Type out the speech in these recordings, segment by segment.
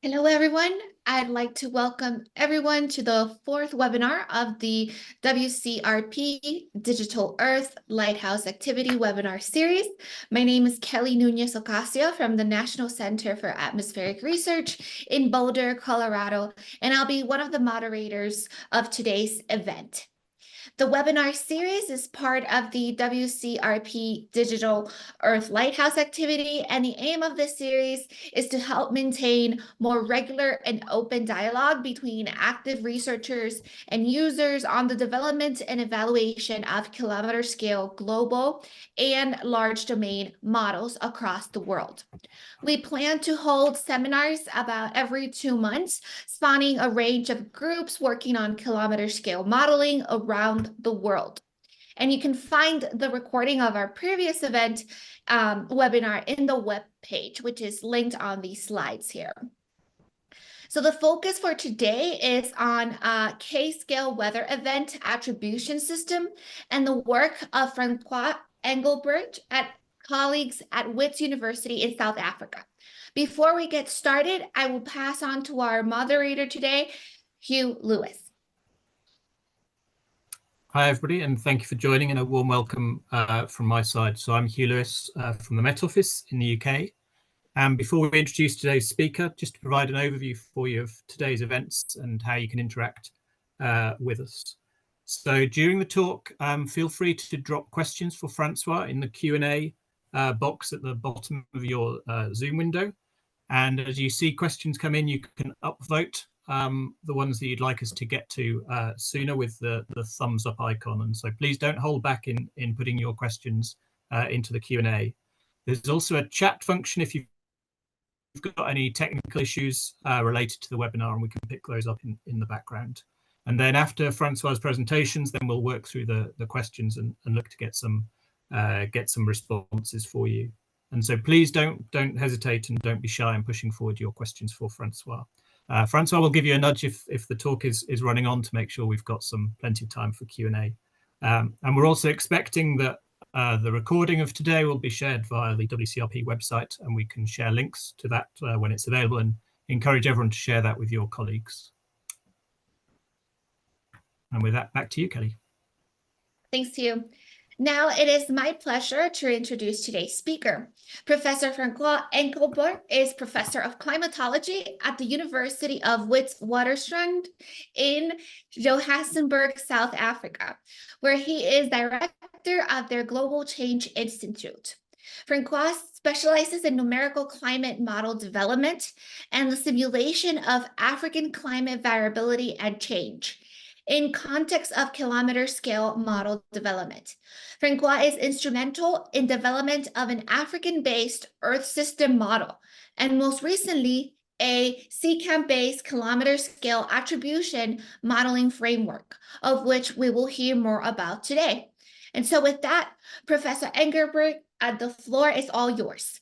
Hello, everyone. I'd like to welcome everyone to the fourth webinar of the WCRP Digital Earth Lighthouse Activity webinar series. My name is Kelly Nunez-Ocasio from the National Center for Atmospheric Research in Boulder, Colorado, and I'll be one of the moderators of today's event. The webinar series is part of the WCRP Digital Earth Lighthouse activity, and the aim of this series is to help maintain more regular and open dialogue between active researchers and users on the development and evaluation of kilometer-scale global and large domain models across the world. We plan to hold seminars about every 2 months, spanning a range of groups working on kilometer scale modeling around the world. And you can find the recording of our previous event webinar in the web page, which is linked on these slides here. So the focus for today is on a K-scale weather event attribution system and the work of Francois Engelbrecht at colleagues at Wits University in South Africa. Before we get started, I will pass on to our moderator today, Huw Lewis. Hi, everybody, and thank you for joining, and a warm welcome from my side. So I'm Huw Lewis from the Met Office in the UK. And before we introduce today's speaker, just to provide an overview for you of today's events and how you can interact with us. So during the talk, feel free to drop questions for Francois in the Q&A box at the bottom of your Zoom window. And as you see questions come in, you can upvote the ones that you'd like us to get to sooner with the thumbs up icon. And so please don't hold back in putting your questions into the Q&A. There's also a chat function if you've got any technical issues related to the webinar, and we can pick those up in the background. And then after Francois' presentations, then we'll work through the questions and look to get some responses for you. And so please don't hesitate and don't be shy in pushing forward your questions for Francois. Francois will give you a nudge if the talk is running on to make sure we've got plenty of time for Q&A. And we're also expecting that the recording of today will be shared via the WCRP website, and we can share links to that when it's available, and encourage everyone to share that with your colleagues. And with that, back to you, Kelly. Thanks, Huw. Now it is my pleasure to introduce today's speaker. Professor Francois Engelbrecht is Professor of Climatology at the University of Witwatersrand in Johannesburg, South Africa, where he is director of their Global Change Institute. Francois specializes in numerical climate model development and the simulation of African climate variability and change in context of kilometer scale model development. Francois is instrumental in development of an African-based Earth system model, and most recently, a CCAM-based kilometer scale attribution modeling framework, of which we will hear more about today. And so with that, Professor Engelbrecht, the floor is all yours.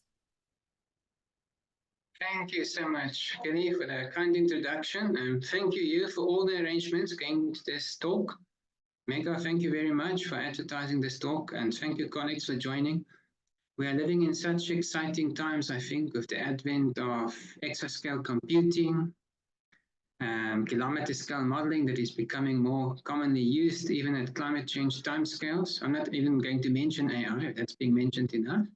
Thank you so much, Kelly, for the kind introduction, and thank you for all the arrangements going to this talk. Mega, thank you very much for advertising this talk, and thank you, colleagues, for joining. We are living in such exciting times, I think, with the advent of exascale computing, kilometer scale modeling that is becoming more commonly used even at climate change timescales. I'm not even going to mention AI, that's being mentioned enough.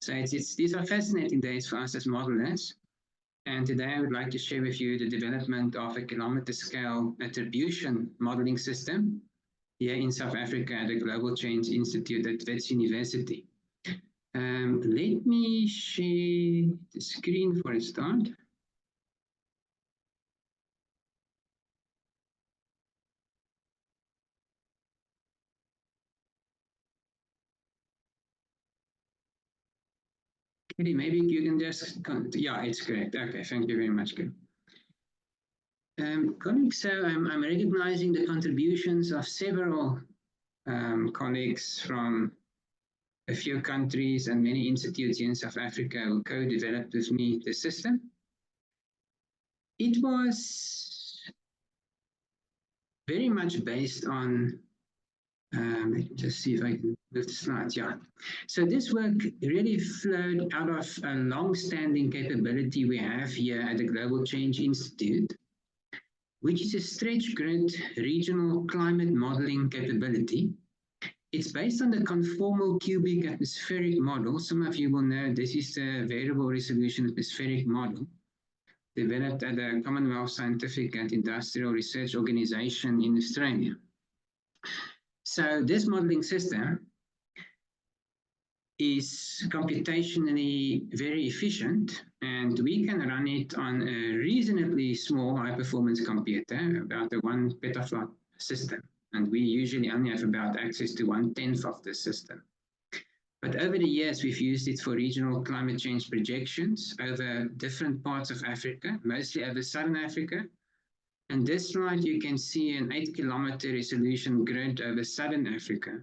So these are fascinating days for us as modelers. And today I would like to share with you the development of a kilometer scale attribution modeling system here in South Africa at the Global Change Institute at Wits University. Let me share the screen for a start. Maybe you can just, yeah, it's correct. Okay, thank you very much, Kim. Colleagues, so I'm recognizing the contributions of several colleagues from a few countries and many institutes in South Africa who co-developed with me the system. It was very much based on Let me just see if I can move the slides. Yeah. So this work really flowed out of a long-standing capability we have here at the Global Change Institute, which is a stretch grid regional climate modeling capability. It's based on the conformal cubic atmospheric model. Some of you will know this is the variable resolution atmospheric model developed at the Commonwealth Scientific and Industrial Research Organization in Australia. So this modeling system is computationally very efficient, and we can run it on a reasonably small high-performance computer, about a 1 petaflop system. And we usually only have about access to 1/10 of the system. But over the years, we've used it for regional climate change projections over different parts of Africa, mostly over Southern Africa. And this slide, you can see an 8-kilometer resolution grid over Southern Africa.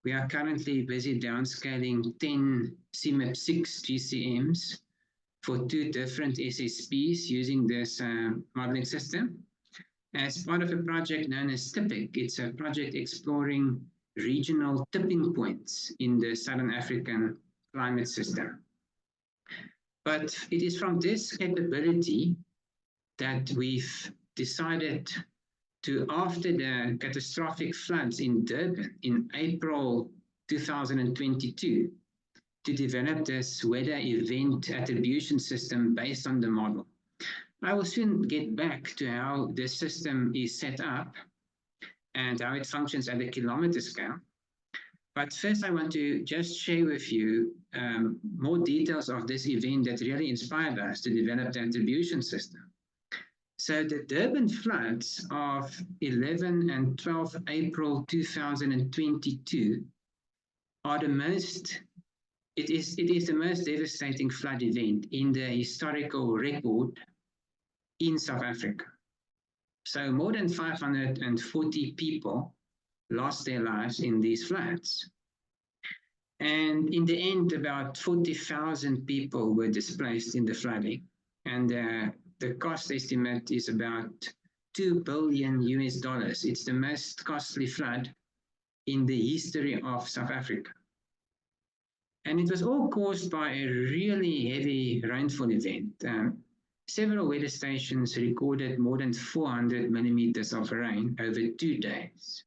We are currently busy downscaling 10 CMIP6 GCMs for 2 different SSPs using this modeling system as part of a project known as TIPIC. It's a project exploring regional tipping points in the Southern African climate system. But it is from this capability that we've decided to, after the catastrophic floods in Durban in April 2022, to develop this weather event attribution system based on the model. I will soon get back to how this system is set up and how it functions at a kilometer scale. But first, I want to just share with you more details of this event that really inspired us to develop the attribution system. So the Durban floods of 11 and 12 April 2022 are the most, it is the most devastating flood event in the historical record in South Africa. So more than 540 people lost their lives in these floods. And in the end, about 40,000 people were displaced in the flooding. And the cost estimate is about $2 billion. It's the most costly flood in the history of South Africa. And it was all caused by a really heavy rainfall event. Several weather stations recorded more than 400 millimeters of rain over 2 days.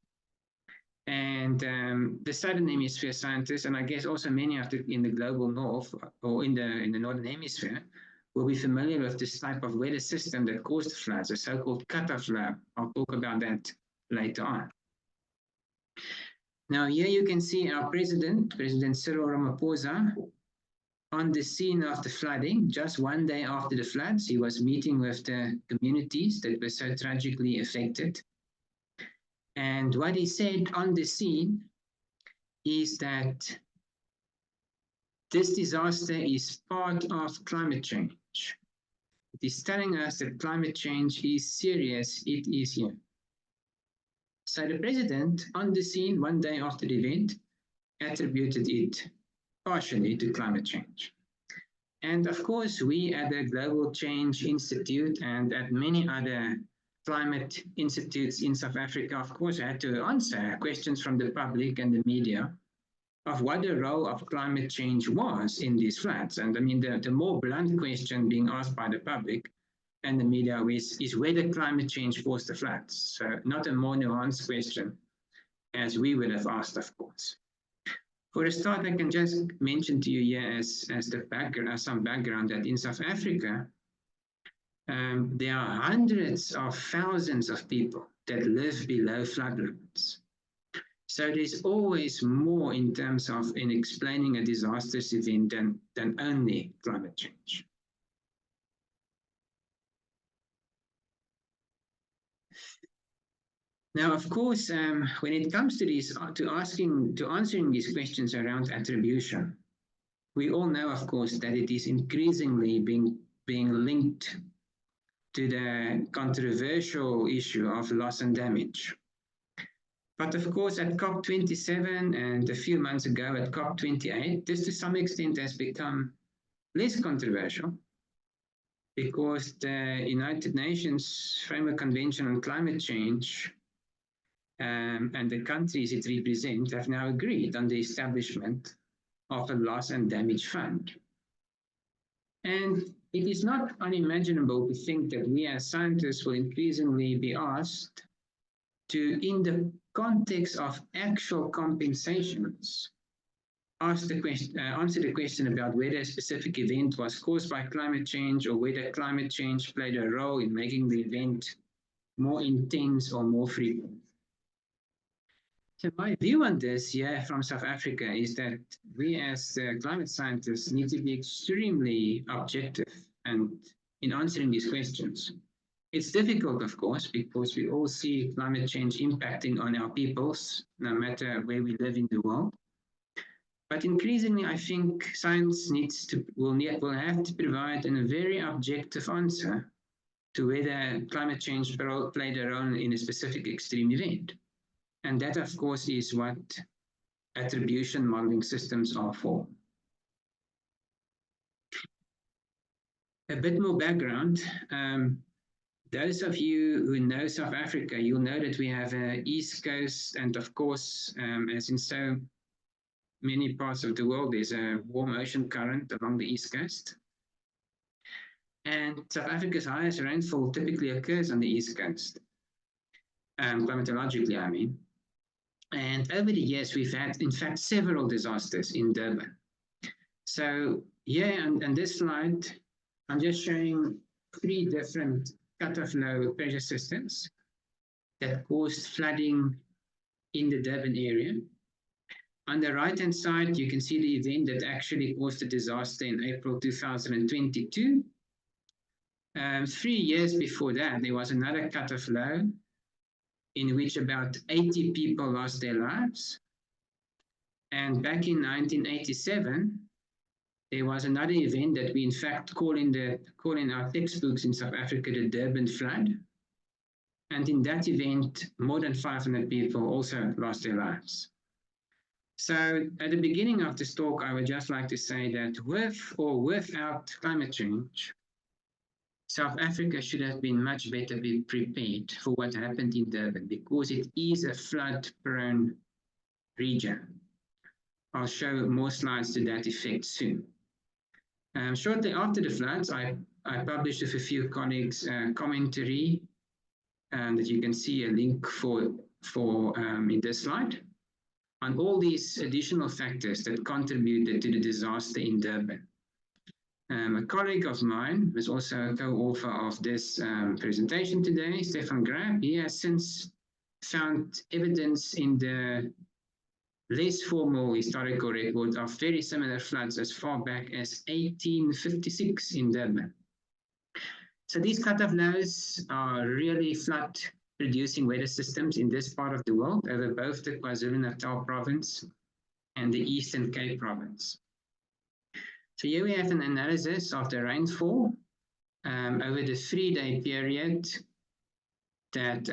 And the Southern Hemisphere scientists, and I guess also many of in the global north or in the Northern Hemisphere, will be familiar with this type of weather system that caused the floods, a so-called cutoff low. I'll talk about that later on. Now here you can see our President Cyril Ramaphosa, on the scene of the flooding. Just 1 day after the floods, he was meeting with the communities that were so tragically affected. And what he said on the scene is that this disaster is part of climate change. It is telling us that climate change is serious, it is here. So the president on the scene 1 day after the event attributed it partially to climate change. And of course, we at the Global Change Institute and at many other climate institutes in South Africa, of course, had to answer questions from the public and the media of what the role of climate change was in these floods. And I mean, the more blunt question being asked by the public and the media is whether climate change caused the floods. So not a more nuanced question as we would have asked, of course. For a start, I can just mention to you here as the background, as some background, that in South Africa, there are hundreds of thousands of people that live below flood limits. So there's always more in terms of in explaining a disastrous event than only climate change. Now, of course, when it comes to these, to answering these questions around attribution, we all know, of course, that it is increasingly being linked to the controversial issue of loss and damage. But of course, at COP27 and a few months ago at COP28, this to some extent has become less controversial because the United Nations Framework Convention on Climate Change and the countries it represents have now agreed on the establishment of a loss and damage fund. And it is not unimaginable to think that we as scientists will increasingly be asked to, in the context of actual compensations, answer the question about whether a specific event was caused by climate change or whether climate change played a role in making the event more intense or more frequent. So my view on this here from South Africa is that we as climate scientists need to be extremely objective and in answering these questions. It's difficult, of course, because we all see climate change impacting on our peoples, no matter where we live in the world. But increasingly, I think science will have to provide a very objective answer to whether climate change played a role in a specific extreme event. And that, of course, is what attribution modeling systems are for. A bit more background. Those of you who know South Africa, you'll know that we have an East Coast, and of course, as in so many parts of the world, there's a warm ocean current along the East Coast. And South Africa's highest rainfall typically occurs on the East Coast, climatologically, I mean. And over the years, we've had, in fact, several disasters in Durban. So here on this slide, I'm just showing 3 different cut-off low pressure systems that caused flooding in the Durban area. On the right-hand side, you can see the event that actually caused the disaster in April 2022. 3 years before that, there was another cut-off low in which about 80 people lost their lives. And back in 1987, there was another event that we in fact call in our textbooks in South Africa the Durban flood. And in that event, more than 500 people also lost their lives. So at the beginning of this talk, I would just like to say that with or without climate change, South Africa should have been much better prepared for what happened in Durban because it is a flood-prone region. I'll show more slides to that effect soon. Shortly after the floods, I published with a few colleagues a commentary that you can see a link for in this slide on all these additional factors that contributed to the disaster in Durban. A colleague of mine was also a co-author of this presentation today, Stefan Grab. He has since found evidence in the less formal historical record of very similar floods as far back as 1856 in Durban. So these cut-off lows are really flood-producing weather systems in this part of the world over both the KwaZulu-Natal province and the Eastern Cape province. So here we have an analysis of the rainfall over the 3-day period that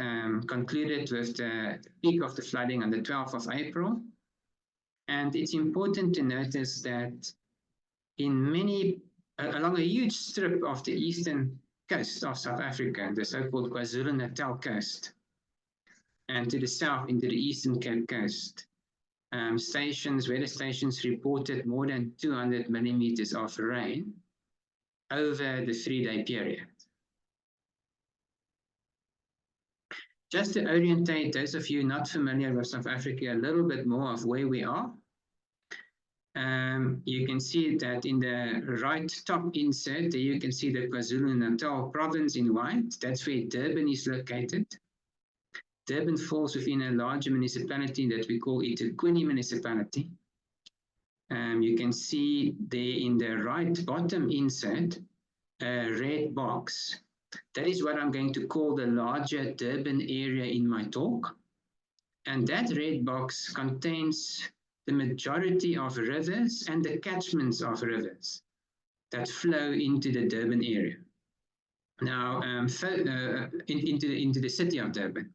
concluded with the peak of the flooding on the 12th of April. And it's important to notice that along a huge strip of the eastern coast of South Africa, the so-called KwaZulu-Natal coast, and to the south into the Eastern Cape coast, weather stations reported more than 200 millimeters of rain over the 3-day period. Just to orientate those of you not familiar with South Africa a little bit more of where we are, you can see that in the right top insert, there you can see the KwaZulu-Natal province in white. That's where Durban is located. Durban falls within a larger municipality that we call eThekwini municipality. You can see there in the right bottom insert, a red box. That is what I'm going to call the larger Durban area in my talk. And that red box contains the majority of rivers and the catchments of rivers that flow into the Durban area. Now, into the city of Durban.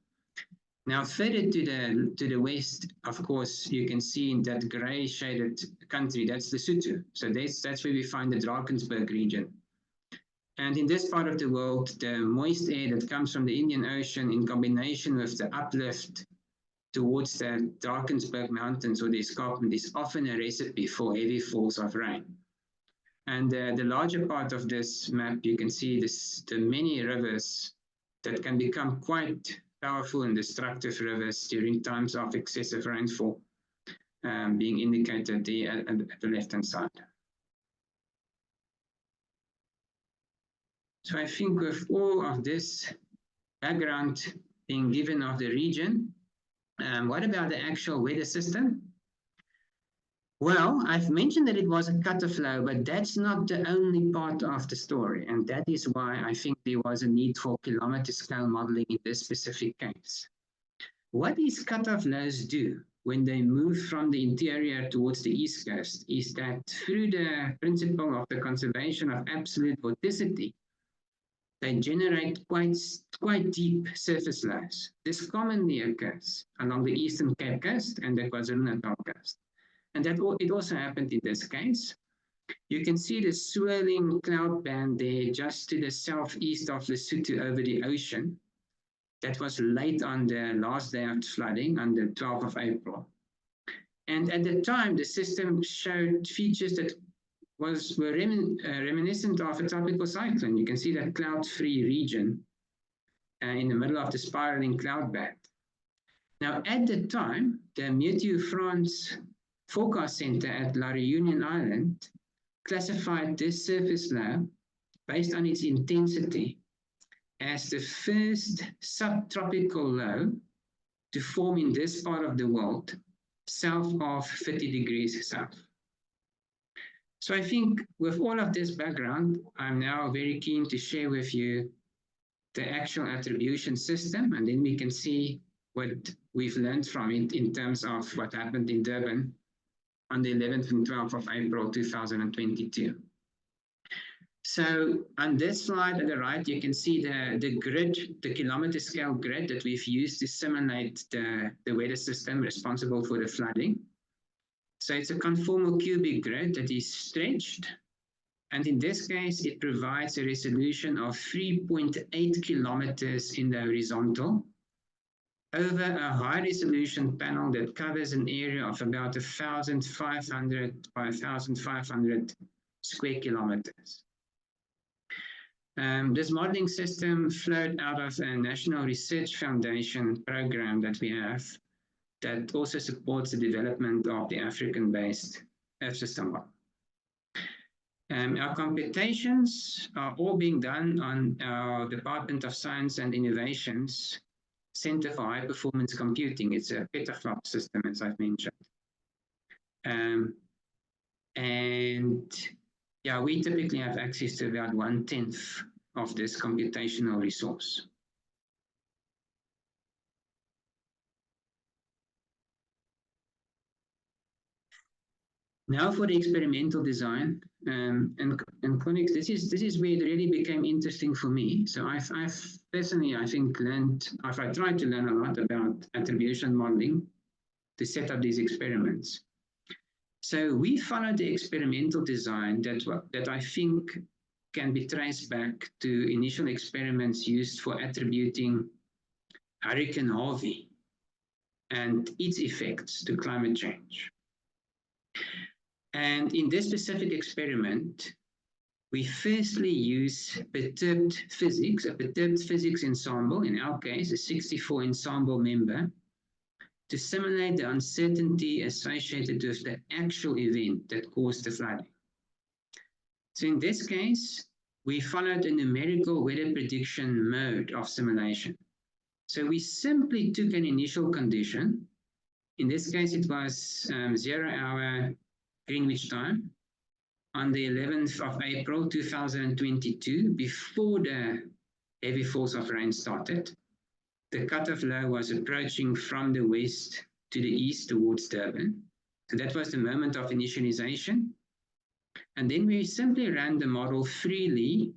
Now, further to the west, of course, you can see in that gray shaded country, that's Lesotho. So that's where we find the Drakensberg region. And in this part of the world, the moist air that comes from the Indian Ocean in combination with the uplift towards the Drakensberg Mountains or the escarpment is often a recipe for heavy falls of rain. And the larger part of this map, you can see the many rivers that can become quite powerful and destructive rivers during times of excessive rainfall, being indicated there at the left-hand side. So I think with all of this background being given of the region, what about the actual weather system? Well, I've mentioned that it was a cutoff low, but that's not the only part of the story. And that is why I think there was a need for kilometer scale modeling in this specific case. What these cutoff lows do when they move from the interior towards the east coast is that through the principle of the conservation of absolute vorticity, they generate quite deep surface lows. This commonly occurs along the eastern Cape Coast and the KwaZulu-Natal coast. And it also happened in this case. You can see the swirling cloud band there just to the southeast of Lesotho over the ocean. That was late on the last day of flooding on the 12th of April. And at the time, the system showed features that were reminiscent of a tropical cyclone. You can see that cloud-free region in the middle of the spiraling cloud band. Now, at the time, the Météo France Forecast Center at La Réunion Island classified this surface low based on its intensity as the first subtropical low to form in this part of the world, south of 30 degrees south. So I think with all of this background, I'm now very keen to share with you the actual attribution system, and then we can see what we've learned from it in terms of what happened in Durban on the 11th and 12th of April 2022. So on this slide at the right, you can see the grid, the kilometer scale grid that we've used to simulate the weather system responsible for the flooding. So it's a conformal cubic grid that is stretched. And in this case, it provides a resolution of 3.8 kilometers in the horizontal over a high resolution panel that covers an area of about 1,500 by 1,500 square kilometers. This modeling system flowed out of a National Research Foundation program that we have that also supports the development of the African-based Earth system model. Our computations are all being done on our Department of Science and Innovations Center for High Performance Computing. It's a petaflop system, as I've mentioned. And yeah, we typically have access to about 1/10 of this computational resource. Now for the experimental design, and Connix, this is where it really became interesting for me. So I've personally, I think, I've tried to learn a lot about attribution modeling to set up these experiments. So we followed the experimental design that I think can be traced back to initial experiments used for attributing Hurricane Harvey and its effects to climate change. And in this specific experiment, we firstly use perturbed physics, a perturbed physics ensemble, in our case, a 64 ensemble member, to simulate the uncertainty associated with the actual event that caused the flooding. So in this case, we followed a numerical weather prediction mode of simulation. So we simply took an initial condition. In this case, it was 0 hour Greenwich time on the 11th of April 2022, before the heavy falls of rain started. The cutoff low was approaching from the west to the east towards Durban. So that was the moment of initialization. And then we simply ran the model freely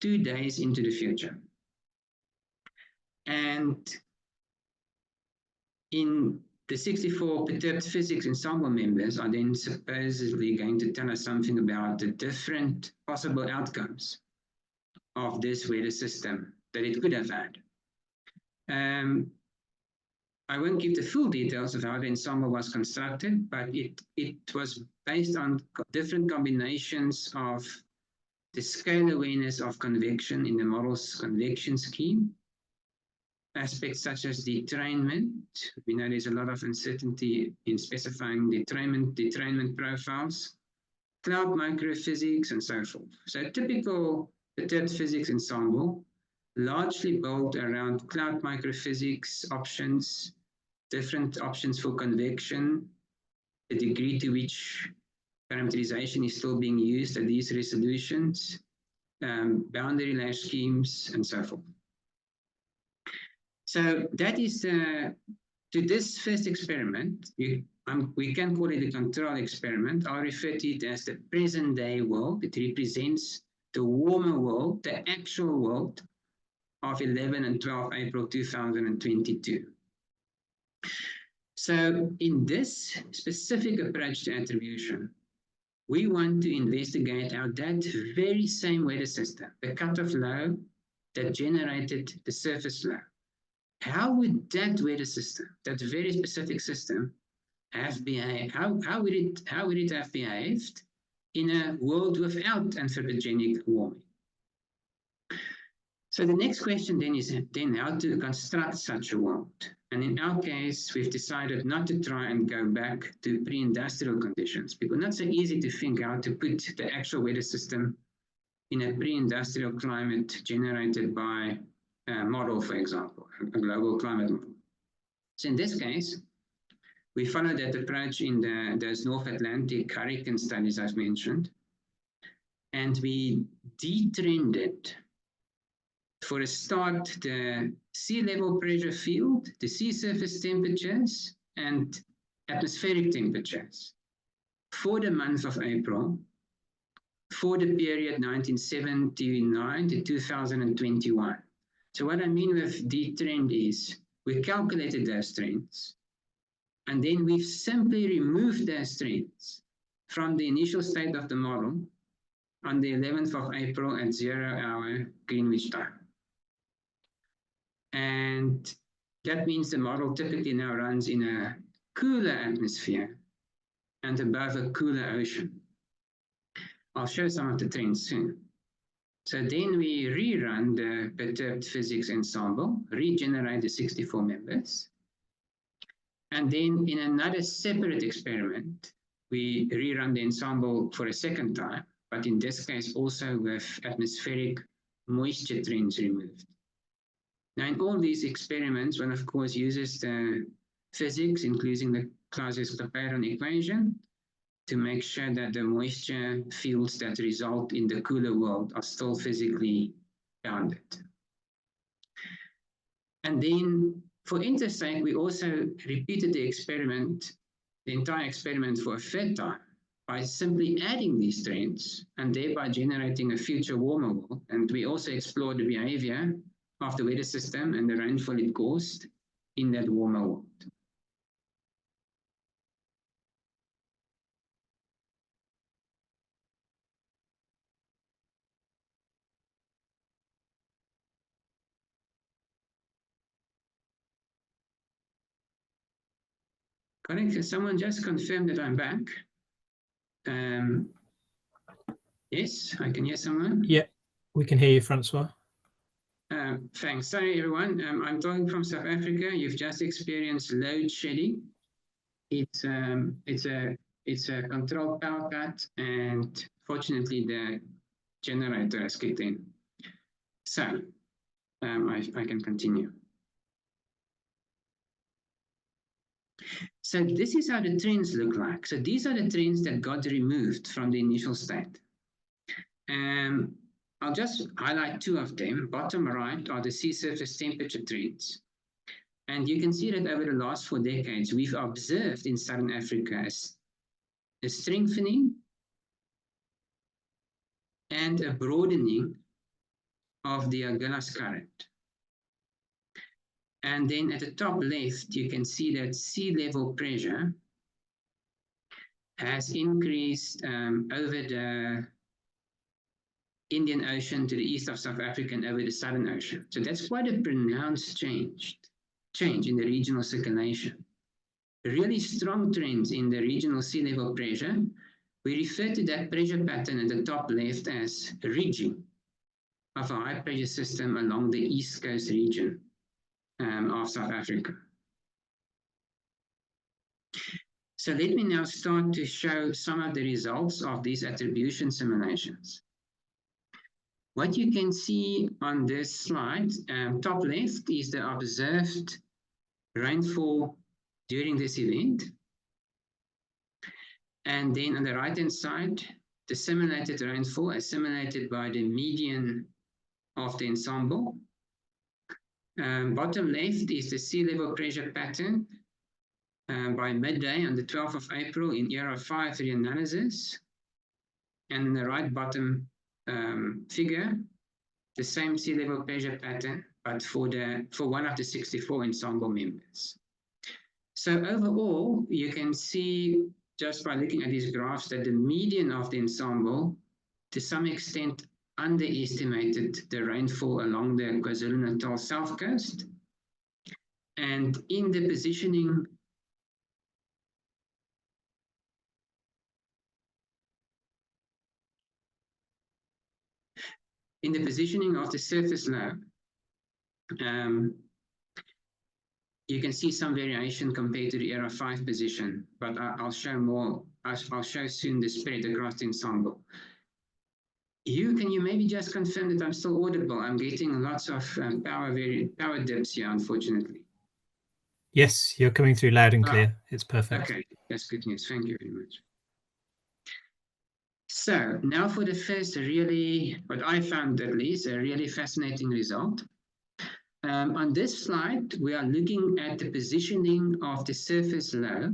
2 days into the future. And in the 64 perturbed physics ensemble members are then supposedly going to tell us something about the different possible outcomes of this weather system that it could have had. I won't give the full details of how the ensemble was constructed, but it was based on different combinations of the scale awareness of convection in the model's convection scheme, aspects such as detrainment. We know there's a lot of uncertainty in specifying detrainment profiles, cloud microphysics, and so forth. So a typical perturbed physics ensemble, largely built around cloud microphysics options, different options for convection, the degree to which parameterization is still being used at these resolutions, boundary layer schemes, and so forth. So that is to this first experiment. We can call it a control experiment. I'll refer to it as the present day world. It represents the warmer world, the actual world of 11 and 12 April 2022. So in this specific approach to attribution, we want to investigate how that very same weather system, the cutoff low that generated the surface low, how would that weather system, that very specific system, have behaved? How would it have behaved in a world without anthropogenic warming? So the next question then is how to construct such a world. And in our case, we've decided not to try and go back to pre-industrial conditions, because it's not so easy to think how to put the actual weather system in a pre-industrial climate generated by a model, for example, a global climate model. So in this case, we followed that approach in those North Atlantic hurricane studies I've mentioned, and we detrended, for a start, the sea level pressure field, the sea surface temperatures, and atmospheric temperatures for the month of April, for the period 1979 to 2021. So what I mean with detrend is we calculated those trends, and then we've simply removed those trends from the initial state of the model on the 11th of April at 0 hour Greenwich time. And that means the model typically now runs in a cooler atmosphere and above a cooler ocean. I'll show some of the trends soon. So then we rerun the perturbed physics ensemble, regenerate the 64 members. And then in another separate experiment, we rerun the ensemble for a second time, but in this case also with atmospheric moisture trends removed. Now, in all these experiments, one of course uses the physics, including the Clausius-Clapeyron equation, to make sure that the moisture fields that result in the cooler world are still physically bounded. And then, for interest's sake, we also repeated the experiment, the entire experiment, for a third time by simply adding these trends and thereby generating a future warmer world. And we also explored the behavior of the weather system and the rainfall it caused in that warmer world. Correct. Can someone just confirm that I'm back? Yes, I can hear someone. Yeah, we can hear you, Francois. Thanks. Sorry, everyone. I'm talking from South Africa. You've just experienced load shedding. It's a controlled power cut, and fortunately, the generator has kicked in. So I can continue. So this is how the trends look like. So these are the trends that got removed from the initial state. I'll just highlight two of them. Bottom right are the sea surface temperature trends. And you can see that over the last 4 decades, we've observed in Southern Africa a strengthening and a broadening of the Agulhas current. And then at the top left, you can see that sea level pressure has increased over the Indian Ocean to the east of South Africa and over the Southern Ocean. So that's quite a pronounced change. change in the regional circulation. Really strong trends in the regional sea level pressure. We refer to that pressure pattern at the top left as ridging of a high pressure system along the east coast region of South Africa. So let me now start to show some of the results of these attribution simulations. What you can see on this slide, top left, is the observed rainfall during this event. And then on the right-hand side, the simulated rainfall as simulated by the median of the ensemble. Bottom left is the sea level pressure pattern by midday on the 12th of April in ERA 5 reanalysis. And in the right bottom figure, the same sea level pressure pattern, but for one of the 64 ensemble members. So overall, you can see just by looking at these graphs that the median of the ensemble, to some extent, underestimated the rainfall along the KwaZulu-Natal south coast. And in the positioning of the surface low, you can see some variation compared to the ERA 5 position, but I'll show more. I'll show soon the spread across the ensemble. Huw, can you maybe just confirm that I'm still audible? I'm getting lots of power dips here, unfortunately. Yes, you're coming through loud and clear. It's perfect. Okay, that's good news. Thank you very much. So now for the first really, what I found at least, a really fascinating result. On this slide, we are looking at the positioning of the surface low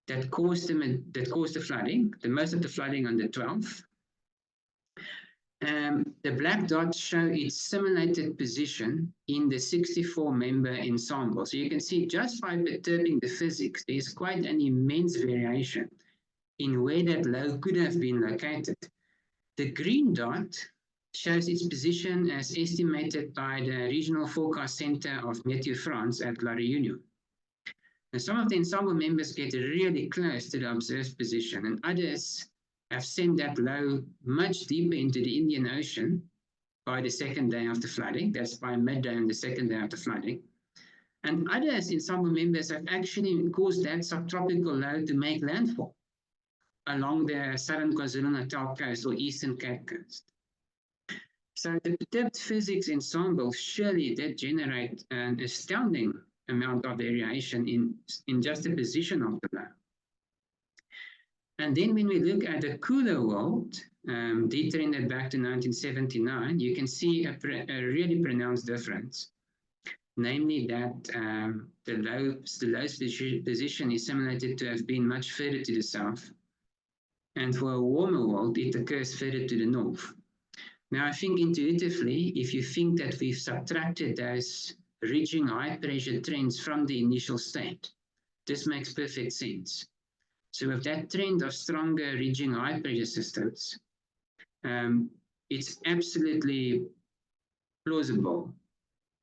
that caused the flooding, the most of the flooding on the 12th. The black dots show its simulated position in the 64-member ensemble. So you can see just by perturbing the physics, there's quite an immense variation in where that low could have been located. The green dot shows its position as estimated by the Regional Forecast Center of Meteo France at La Réunion. And some of the ensemble members get really close to the observed position, and others have sent that low much deeper into the Indian Ocean by the second day of the flooding. That's by midday on the second day of the flooding. And others, ensemble members, have actually caused that subtropical low to make landfall along the southern KwaZulu-Natal coast or eastern Cape Coast. So the perturbed physics ensemble surely did generate an astounding amount of variation in just the position of the low. And then when we look at the cooler world, detrended back to 1979, you can see a really pronounced difference. Namely that the low's position is simulated to have been much further to the south. And for a warmer world, it occurs further to the north. Now, I think intuitively, if you think that we've subtracted those ridging high pressure trends from the initial state, this makes perfect sense. So with that trend of stronger ridging high pressure systems, it's absolutely plausible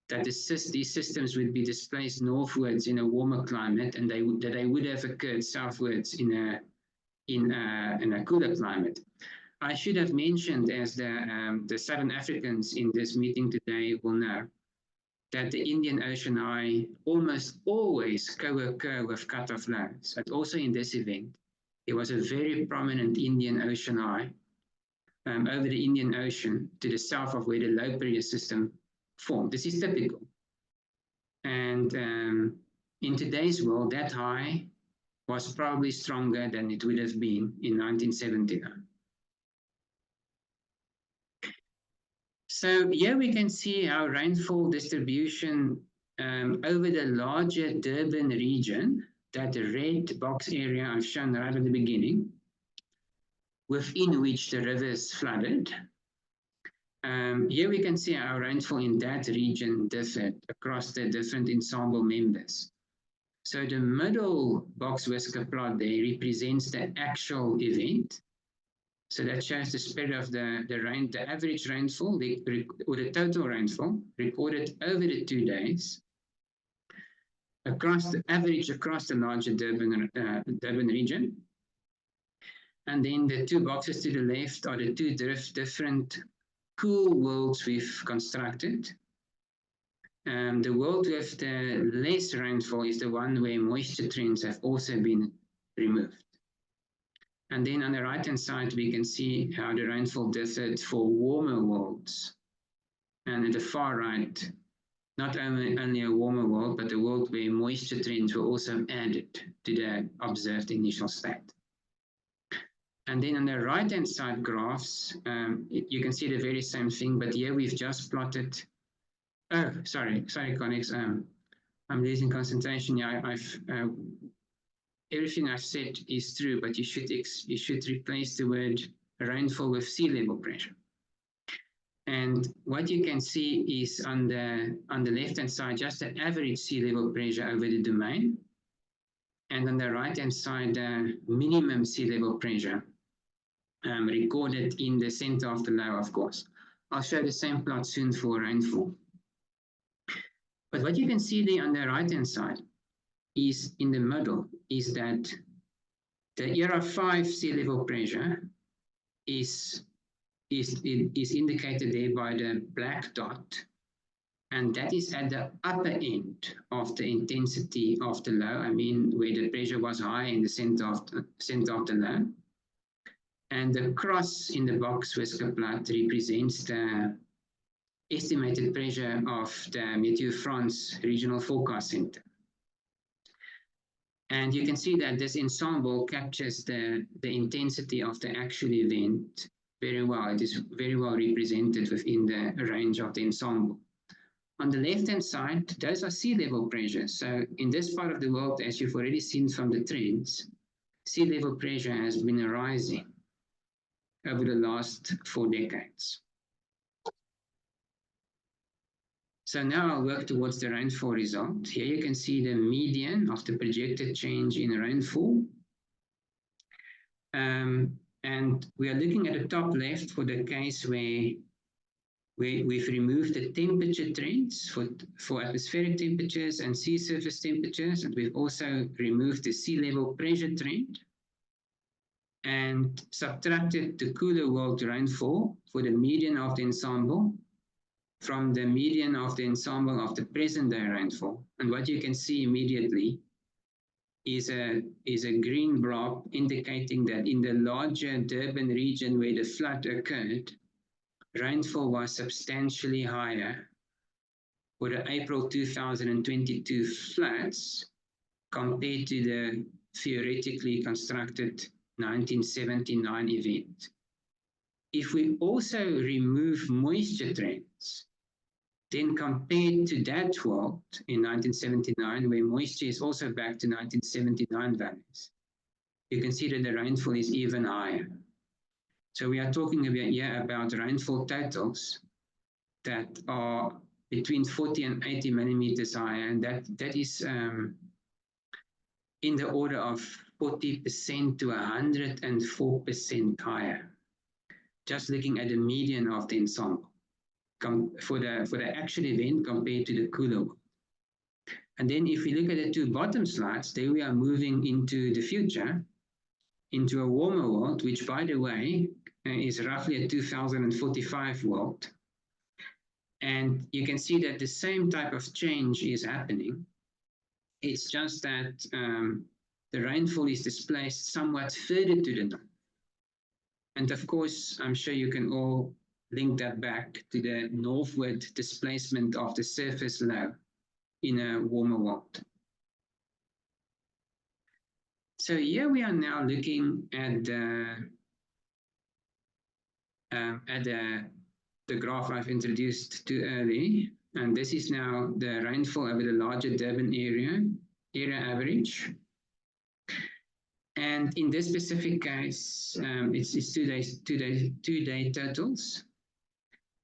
that these systems would be displaced northwards in a warmer climate, and that they would have occurred southwards in a cooler climate. I should have mentioned, as the Southern Africans in this meeting today will know, that the Indian Ocean high almost always co-occur with cutoff lows. But also in this event, there was a very prominent Indian Ocean high over the Indian Ocean to the south of where the low pressure system formed. This is typical. And in today's world, that high was probably stronger than it would have been in 1979. So here we can see how rainfall distribution over the larger Durban region, that red box area I've shown right at the beginning, within which the rivers flooded. Here we can see how rainfall in that region differed across the different ensemble members. So the middle box whisker plot there represents the actual event. So that shows the spread of the average rainfall, or the total rainfall recorded over the 2 days. across the average across the larger Durban region. And then the two boxes to the left are the two different cool worlds we've constructed. The world with the less rainfall is the one where moisture trends have also been removed. And then on the right-hand side, we can see how the rainfall differed for warmer worlds. And at the far right, not only a warmer world, but a world where moisture trends were also added to the observed initial state. And then on the right-hand side graphs, you can see the very same thing, but here we've just plotted. Oh, sorry, Connex. I'm losing concentration. Yeah, everything I've said is true, but you should replace the word rainfall with sea level pressure. And what you can see is on the left-hand side, just the average sea level pressure over the domain, and on the right-hand side, the minimum sea level pressure recorded in the center of the low, of course. I'll show the same plot soon for rainfall. But what you can see there on the right-hand side is in the middle is that the era 5 sea level pressure is indicated there by the black dot, and that is at the upper end of the intensity of the low. I mean, where the pressure was high in the center of the low. And the cross in the box whisker plot represents the estimated pressure of the Météo France Regional Forecast Center. And you can see that this ensemble captures the intensity of the actual event very well. It is very well represented within the range of the ensemble. On the left-hand side, those are sea level pressures. So in this part of the world, as you've already seen from the trends, sea level pressure has been rising over the last 4 decades. So now I'll work towards the rainfall result. Here you can see the median of the projected change in rainfall. And we are looking at the top left for the case where we've removed the temperature trends for atmospheric temperatures and sea surface temperatures, and we've also removed the sea level pressure trend and subtracted the cooler world rainfall for the median of the ensemble from the median of the ensemble of the present day rainfall. And what you can see immediately is a green blob indicating that in the larger Durban region where the flood occurred, rainfall was substantially higher for the April 2022 floods compared to the theoretically constructed 1979 event. If we also remove moisture trends, then compared to that world in 1979, where moisture is also back to 1979 values, you can see that the rainfall is even higher. So we are talking about rainfall totals that are between 40 and 80 millimeters higher, and that is in the order of 40% to 104% higher, just looking at the median of the ensemble for the actual event compared to the cooler world. And then if we look at the two bottom slides, there we are moving into the future, into a warmer world, which, by the way, is roughly a 2045 world. And you can see that the same type of change is happening. It's just that the rainfall is displaced somewhat further to the north. And of course, I'm sure you can all link that back to the northward displacement of the surface low in a warmer world. So here we are now looking at the graph I've introduced too early, and this is now the rainfall over the larger Durban area average. And in this specific case, it's 2 day totals.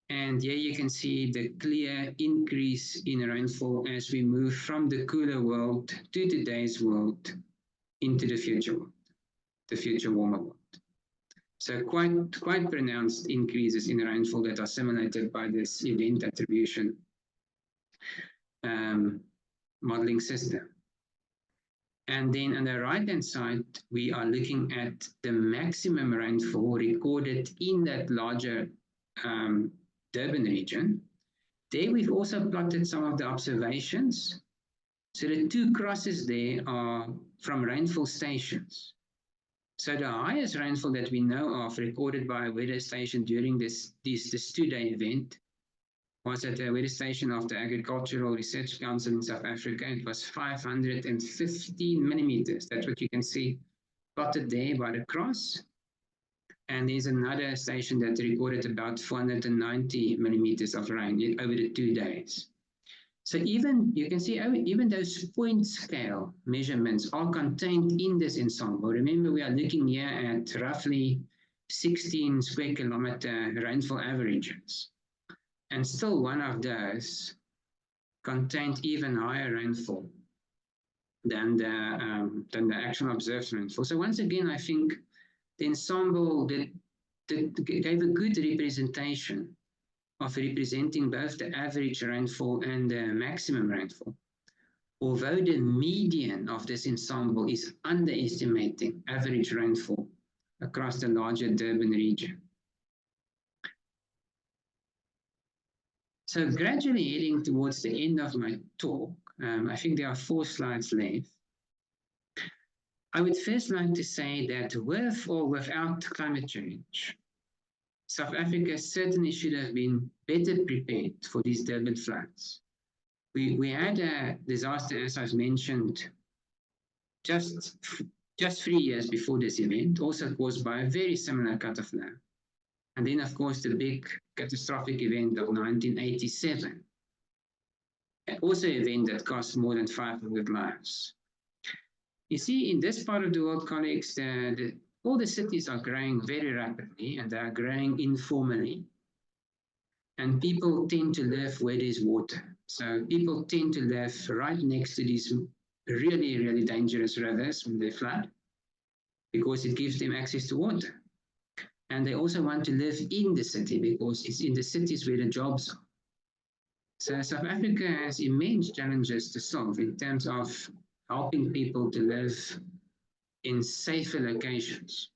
And here you can see the clear increase in rainfall as we move from the cooler world to today's world into the future world, the future warmer world. So quite pronounced increases in rainfall that are simulated by this event attribution modeling system. And then on the right-hand side, we are looking at the maximum rainfall recorded in that larger Durban region. There we've also plotted some of the observations. So the two crosses there are from rainfall stations. So the highest rainfall that we know of recorded by a weather station during this 2-day event was at the weather station of the Agricultural Research Council in South Africa. It was 515 millimeters. That's what you can see plotted there by the cross. And there's another station that recorded about 490 millimeters of rain over the 2 days. So even, you can see, even those point scale measurements are contained in this ensemble. Remember, we are looking here at roughly 16 square kilometer rainfall averages. And still one of those contained even higher rainfall than the actual observed rainfall. So once again, I think the ensemble gave a good representation of representing both the average rainfall and the maximum rainfall. Although the median of this ensemble is underestimating average rainfall across the larger Durban region. So gradually heading towards the end of my talk, I think there are 4 slides left. I would first like to say that with or without climate change, South Africa certainly should have been better prepared for these Durban floods. We had a disaster, as I've mentioned, just 3 years before this event, also caused by a very similar cut-off land. And then, of course, the big catastrophic event of 1987, also an event that cost more than 500 lives. You see, in this part of the world, colleagues, all the cities are growing very rapidly, and they are growing informally. And people tend to live where there's water. So people tend to live right next to these really, really dangerous rivers when they flood, because it gives them access to water. And they also want to live in the city because it's in the cities where the jobs are. So South Africa has immense challenges to solve in terms of helping people to live in safer locations.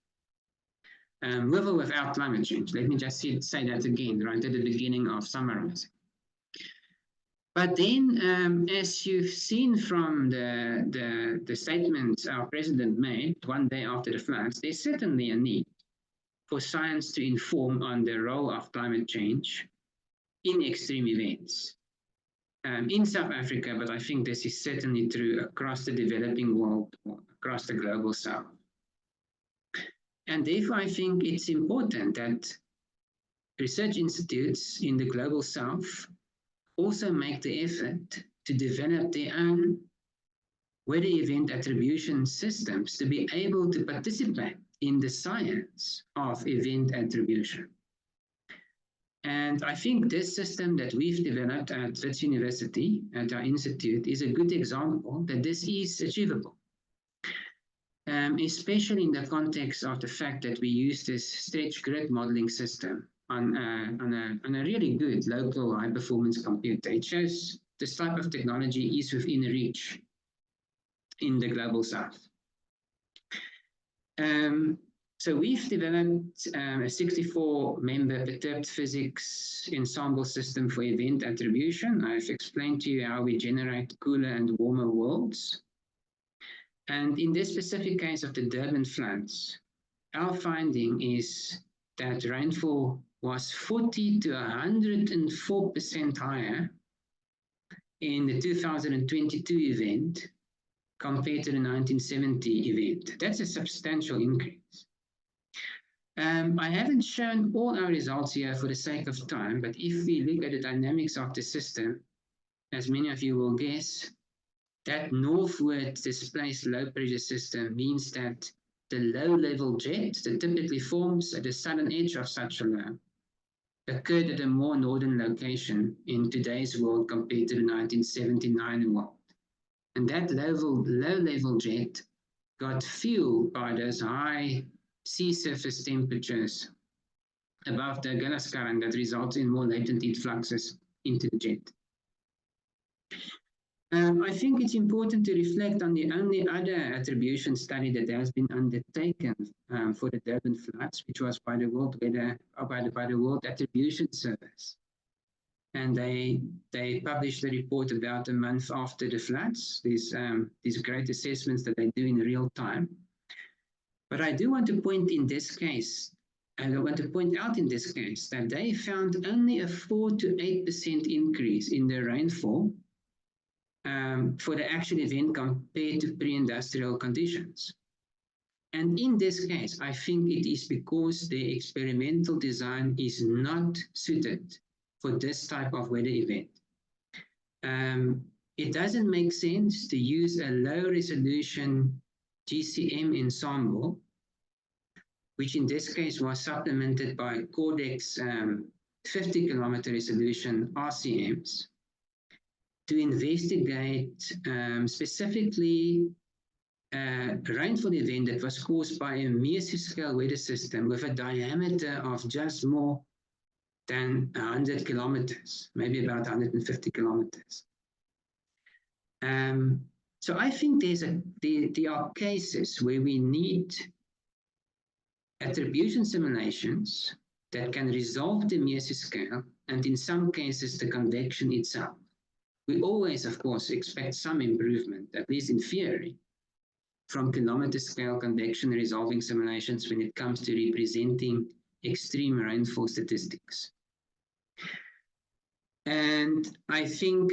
With or without climate change. Let me just say that again, right at the beginning of summarizing. But then, as you've seen from the statement our president made one day after the floods, there's certainly a need for science to inform on the role of climate change in extreme events. In South Africa, but I think this is certainly true across the developing world, across the global south. And therefore, I think it's important that research institutes in the global south also make the effort to develop their own weather event attribution systems to be able to participate in the science of event attribution. And I think this system that we've developed at Wits University, at our institute, is a good example that this is achievable. Especially in the context of the fact that we use this stretch grid modeling system on a really good local high-performance computer. It shows this type of technology is within reach in the global south. So we've developed a 64-member perturbed physics ensemble system for event attribution. I've explained to you how we generate cooler and warmer worlds. And in this specific case of the Durban floods, our finding is that rainfall was 40 to 104% higher in the 2022 event compared to the 1970 event. That's a substantial increase. I haven't shown all our results here for the sake of time, but if we look at the dynamics of the system, as many of you will guess, that northward displaced low pressure system means that the low-level jet that typically forms at the southern edge of such a low occurred at a more northern location in today's world compared to the 1979 world. And that low-level jet got fueled by those high sea surface temperatures above the Gillis current that results in more latent heat fluxes into the jet. I think it's important to reflect on the only other attribution study that has been undertaken for the Durban floods, which was by the World Weather, by the World Attribution Service. And they published the report about a month after the floods, these great assessments that they do in real time. But I do want to point in this case, and I want to point out in this case that they found only a 4 to 8% increase in the rainfall for the actual event compared to pre-industrial conditions. And in this case, I think it is because the experimental design is not suited for this type of weather event. It doesn't make sense to use a low resolution GCM ensemble, which in this case was supplemented by Codex 50 kilometer resolution RCMs, to investigate specifically a rainfall event that was caused by a mesoscale weather system with a diameter of just more than 100 kilometers, maybe about 150 kilometers. So I think there are cases where we need attribution simulations that can resolve the mesoscale, and in some cases the convection itself. We always, of course, expect some improvement, at least in theory, from kilometer scale convection resolving simulations when it comes to representing extreme rainfall statistics. And I think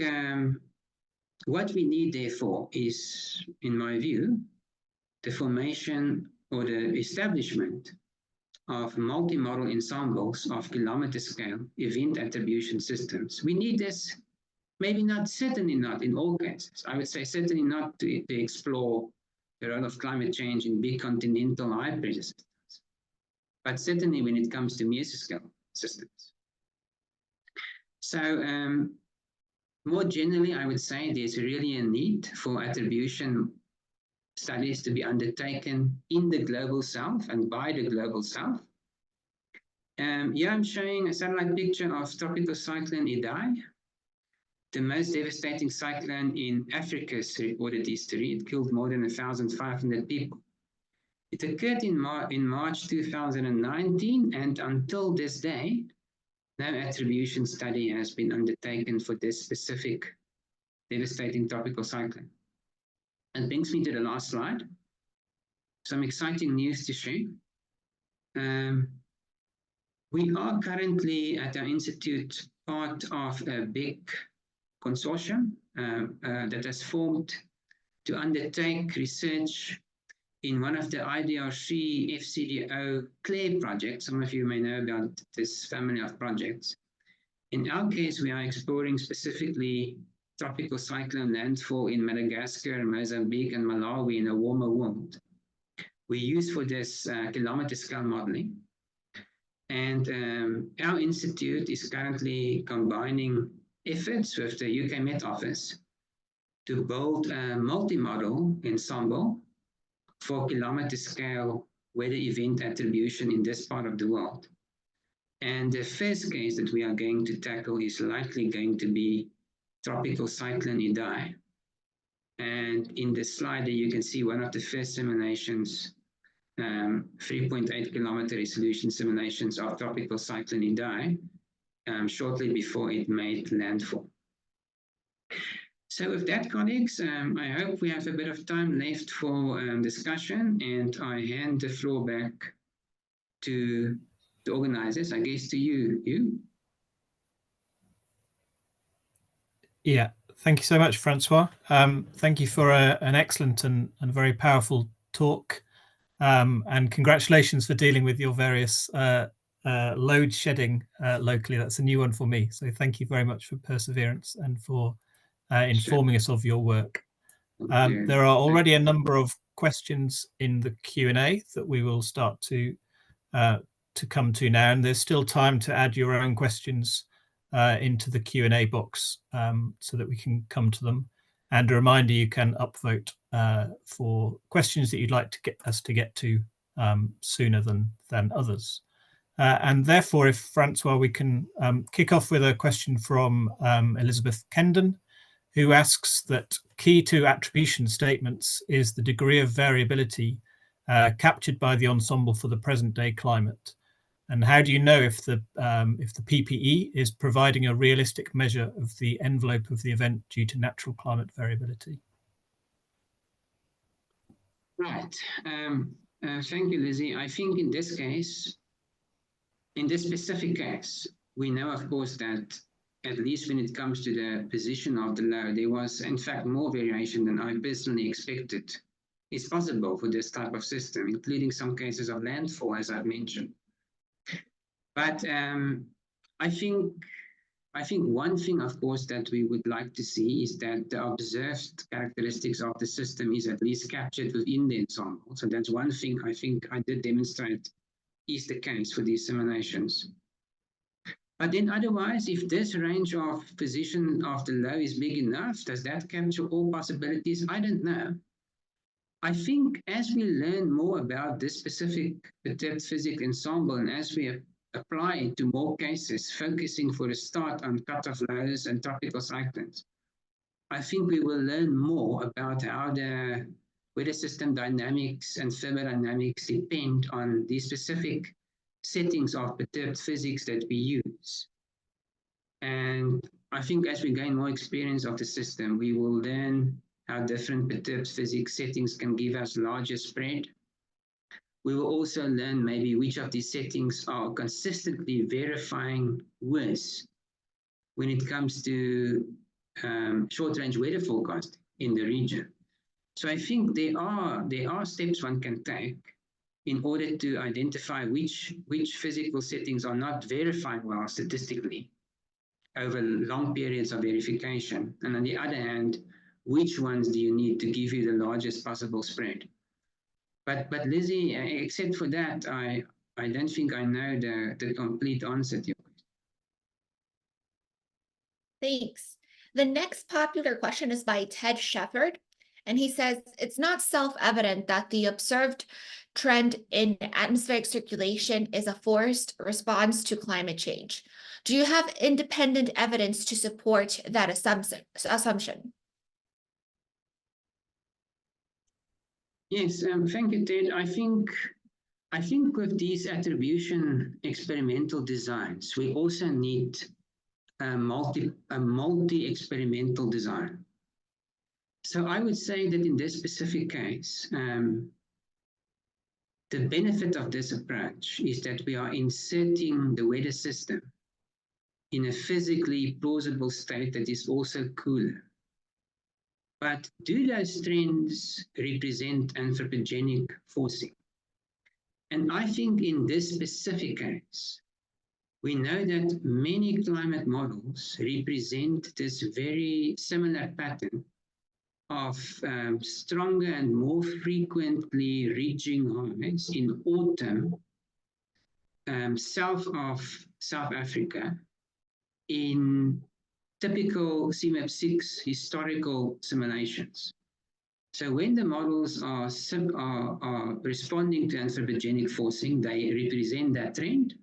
what we need, therefore, is, in my view, the formation or the establishment of multi-model ensembles of kilometer scale event attribution systems. We need this. Maybe not, certainly not in all cases. I would say certainly not to explore the role of climate change in big continental high pressure systems, but certainly when it comes to mesoscale systems. So more generally, I would say there's really a need for attribution studies to be undertaken in the global south and by the global south. Here I'm showing a satellite picture of tropical cyclone Idai, the most devastating cyclone in Africa's recorded history. It killed more than 1,500 people. It occurred in March 2019, and until this day, no attribution study has been undertaken for this specific devastating tropical cyclone. And brings me to the last slide. Some exciting news to share. We are currently at our institute part of a big consortium that has formed to undertake research in one of the IDRC FCDO CLARE projects. Some of you may know about this family of projects. In our case, we are exploring specifically tropical cyclone landfall in Madagascar, Mozambique, and Malawi in a warmer world. We use for this kilometer scale modeling. And our institute is currently combining efforts with the UK Met Office to build a multi-model ensemble for kilometer scale weather event attribution in this part of the world. And the first case that we are going to tackle is likely going to be tropical cyclone Idai. And in the slide there you can see one of the first simulations, 3.8 kilometer resolution simulations of tropical cyclone Idai, shortly before it made landfall. So with that, colleagues, I hope we have a bit of time left for discussion, and I hand the floor back to the organizers, I guess to you, Huw. Yeah, thank you so much, Francois. Thank you for an excellent and very powerful talk, and congratulations for dealing with your various load shedding locally. That's a new one for me. So thank you very much for perseverance and for informing us of your work. There are already a number of questions in the Q&A that we will start to come to now, and there's still time to add your own questions into the Q&A box so that we can come to them. And a reminder, you can upvote for questions that you'd like to get us to get to sooner than others. And therefore, if Francois, we can kick off with a question from Elizabeth Kendon, who asks that key to attribution statements is the degree of variability captured by the ensemble for the present day climate. And how do you know if the PPE is providing a realistic measure of the envelope of the event due to natural climate variability? Right. Thank you, Lizzie. I think in this case, in this specific case, we know, of course, that at least when it comes to the position of the low, there was, in fact, more variation than I personally expected. It's possible for this type of system, including some cases of landfall, as I've mentioned. But I think one thing, of course, that we would like to see is that the observed characteristics of the system is at least captured within the ensemble. So that's one thing I think I did demonstrate is the case for these simulations. But then otherwise, if this range of position of the low is big enough, does that capture all possibilities? I don't know. I think as we learn more about this specific perturbed physics ensemble, and as we apply it to more cases, focusing for a start on cutoff lows and tropical cyclones, I think we will learn more about how the weather system dynamics and thermodynamics depend on the specific settings of perturbed physics that we use. And I think as we gain more experience of the system, we will learn how different perturbed physics settings can give us larger spread. We will also learn maybe which of these settings are consistently verifying worse when it comes to short-range weather forecasting in the region. So I think there are steps one can take in order to identify which physical settings are not verifying well statistically over long periods of verification. And on the other hand, which ones do you need to give you the largest possible spread? But Lizzie, except for that, I don't think I know the complete answer to your question. Thanks. The next popular question is by Ted Shepard, and he says, it's not self-evident that the observed trend in atmospheric circulation is a forced response to climate change. Do you have independent evidence to support that assumption? Yes, thank you, Ted. I think with these attribution experimental designs, we also need a multi-experimental design. So I would say that in this specific case, the benefit of this approach is that we are inserting the weather system in a physically plausible state that is also cooler. But do those trends represent anthropogenic forcing? And I think in this specific case, we know that many climate models represent this very similar pattern of stronger and more frequently reaching highs in autumn south of South Africa in typical CMAP6 historical simulations. So when the models are responding to anthropogenic forcing, they represent that trend.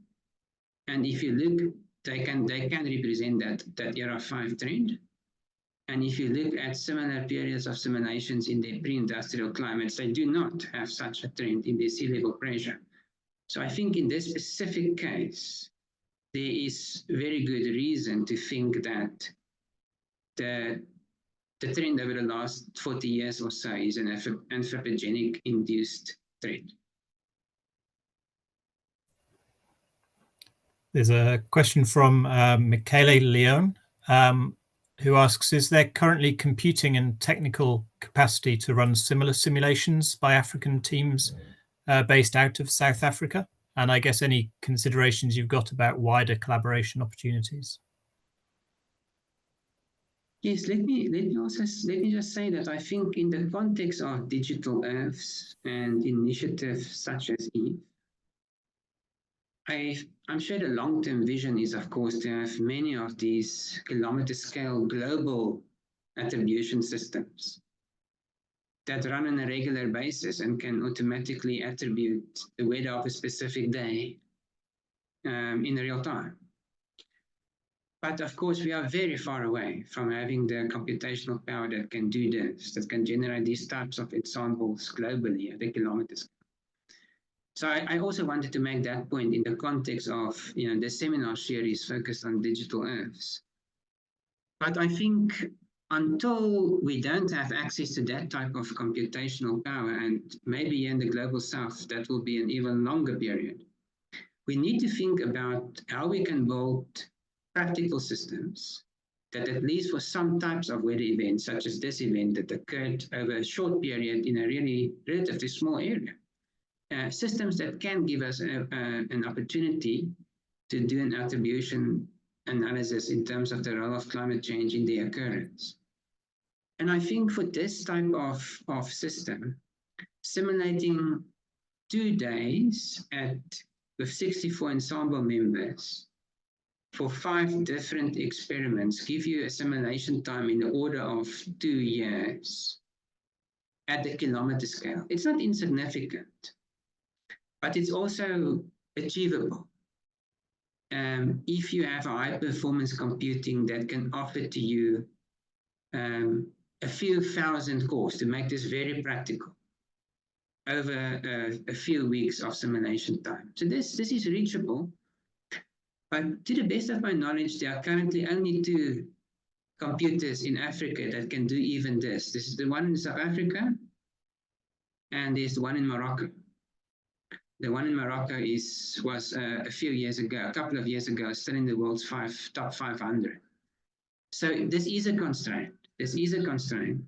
And if you look, they can represent that era 5 trend. And if you look at similar periods of simulations in their pre-industrial climates, they do not have such a trend in their sea level pressure. So I think in this specific case, there is very good reason to think that the trend over the last 40 years or so is an anthropogenic induced trend. There's a question from Michele Leone, who asks, is there currently computing and technical capacity to run similar simulations by African teams based out of South Africa? And I guess any considerations you've got about wider collaboration opportunities? Yes, let me just say that I think in the context of digital Earths and initiatives such as EVE, I'm sure the long-term vision is, of course, to have many of these kilometer-scale global attribution systems that run on a regular basis and can automatically attribute the weather of a specific day in real time. But of course, we are very far away from having the computational power that can do this, that can generate these types of ensembles globally at the kilometer scale. So I also wanted to make that point in the context of the seminar series focused on digital Earths. But I think until we don't have access to that type of computational power, and maybe in the global south, that will be an even longer period, we need to think about how we can build practical systems that, at least for some types of weather events, such as this event that occurred over a short period in a really relatively small area, systems that can give us an opportunity to do an attribution analysis in terms of the role of climate change in the occurrence. And I think for this type of system, simulating 2 days with 64 ensemble members for 5 different experiments give you a simulation time in the order of 2 years at the kilometer scale. It's not insignificant, but it's also achievable. If you have a high performance computing that can offer to you a few thousand cores, to make this very practical, over a few weeks of simulation time. So this is reachable, but to the best of my knowledge, there are currently only 2 computers in Africa that can do even this. This is the one in South Africa, and there's the one in Morocco. The one in Morocco was a few years ago, a couple of years ago, still in the world's top 500. So this is a constraint. This is a constraint.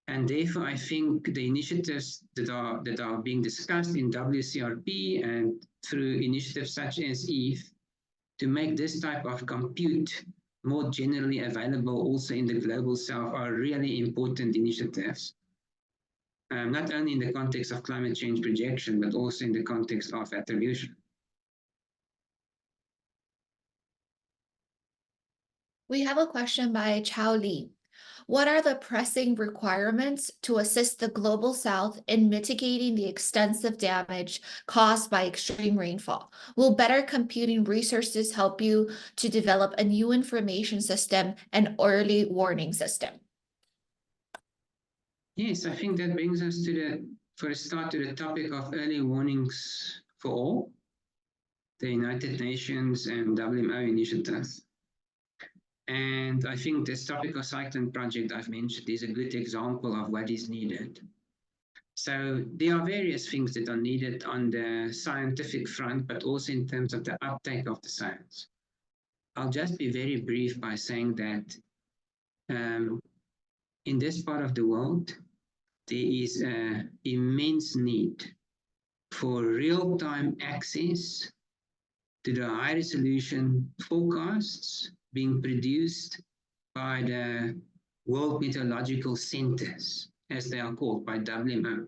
And therefore, I think the initiatives that are being discussed in WCRP and through initiatives such as EVE to make this type of compute more generally available also in the global south are really important initiatives. Not only in the context of climate change projection, but also in the context of attribution. We have a question by Chao Li. What are the pressing requirements to assist the Global South in mitigating the extensive damage caused by extreme rainfall? Will better computing resources help you to develop a new information system and early warning system? Yes, I think that brings us for a start, to the topic of early warnings for all, the United Nations and WMO initiatives. And I think this tropical cyclone project I've mentioned is a good example of what is needed. So there are various things that are needed on the scientific front, but also in terms of the uptake of the science. I'll just be very brief by saying that in this part of the world, there is an immense need for real-time access to the high-resolution forecasts being produced by the World Meteorological Centers, as they are called, by WMO.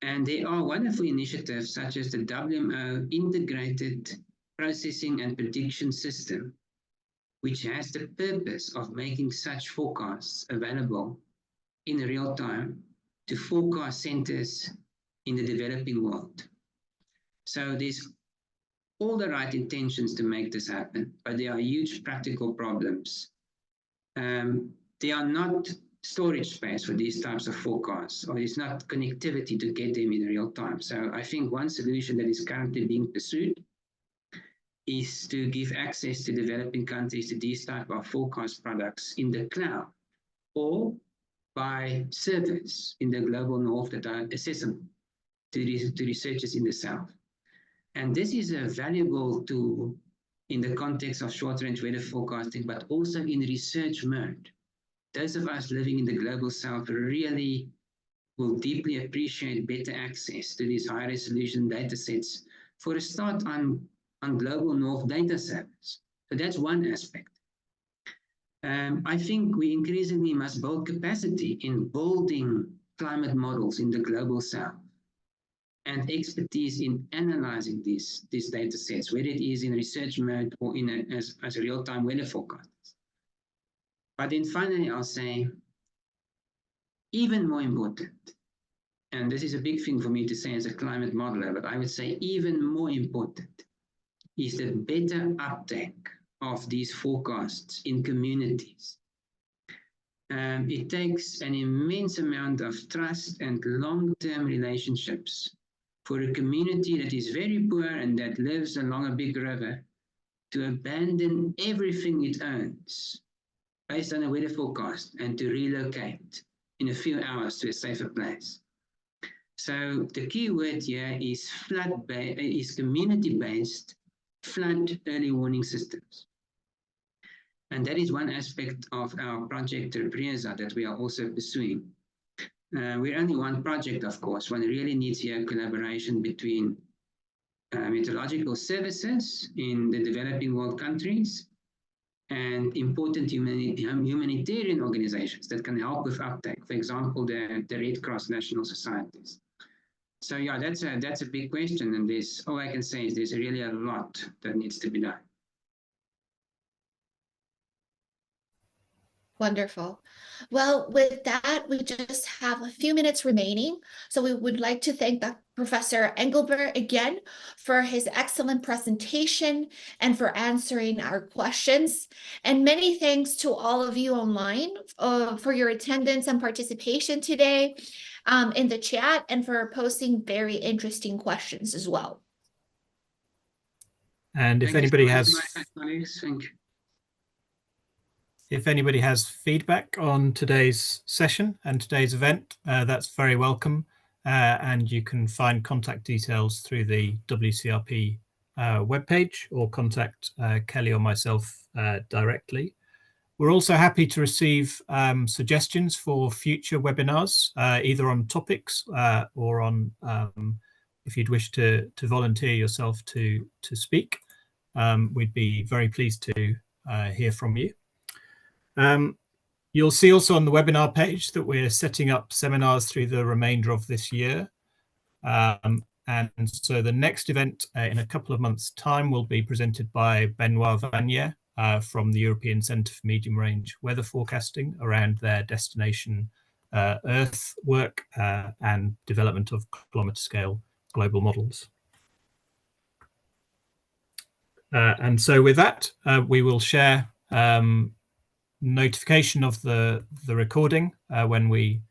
And there are wonderful initiatives such as the WMO Integrated Processing and Prediction System, which has the purpose of making such forecasts available in real time to forecast centers in the developing world. So there's all the right intentions to make this happen, but there are huge practical problems. There are not storage space for these types of forecasts, or there's not connectivity to get them in real time. So I think one solution that is currently being pursued is to give access to developing countries to these type of forecast products in the cloud, or by servers in the global north that are accessible to researchers in the south. And this is a valuable tool in the context of short-range weather forecasting, but also in research mode. Those of us living in the global south really will deeply appreciate better access to these high-resolution data sets for a start on global north data servers. So that's one aspect. I think we increasingly must build capacity in building climate models in the global south, and expertise in analyzing these data sets, whether it is in research mode or as a real-time weather forecast. But then finally, I'll say, even more important, and this is a big thing for me to say as a climate modeler, but I would say even more important, is the better uptake of these forecasts in communities. It takes an immense amount of trust and long-term relationships for a community that is very poor and that lives along a big river to abandon everything it owns based on a weather forecast and to relocate in a few hours to a safer place. So the key word here is community-based flood early warning systems. And that is one aspect of our project Represa that we are also pursuing. We're only one project, of course. One really needs here collaboration between meteorological services in the developing world countries and important humanitarian organizations that can help with uptake. For example, the Red Cross National Societies. So yeah, that's a big question, and all I can say is there's really a lot that needs to be done. Wonderful. Well, with that, we just have a few minutes remaining. So we would like to thank Professor Engelbrecht again for his excellent presentation and for answering our questions. And many thanks to all of you online for your attendance and participation today in the chat and for posting very interesting questions as well. And if anybody has feedback on today's session and today's event, that's very welcome. And you can find contact details through the WCRP webpage or contact Kelly or myself directly. We're also happy to receive suggestions for future webinars, either on topics or on if you'd wish to volunteer yourself to speak. We'd be very pleased to hear from you. You'll see also on the webinar page that we're setting up seminars through the remainder of this year. And so the next event in a couple of months' time will be presented by Benoit Vanier from the European Centre for Medium Range Weather Forecasting around their destination Earth work and development of kilometre scale global models. And so with that, we will share notification of the recording when we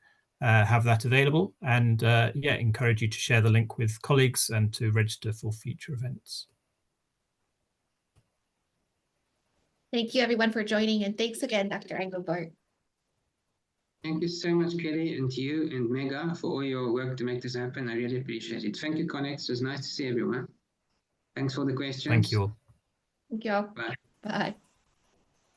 have that available, and yeah, encourage you to share the link with colleagues and to register for future events. Thank you everyone for joining, and thanks again, Dr. Engelbrecht. Thank you so much, Kelly, and to you and Mega for all your work to make this happen. I really appreciate it. Thank you, Connect. It was nice to see everyone. Thanks for the questions. Thank you all. Thank you all. Bye. Bye.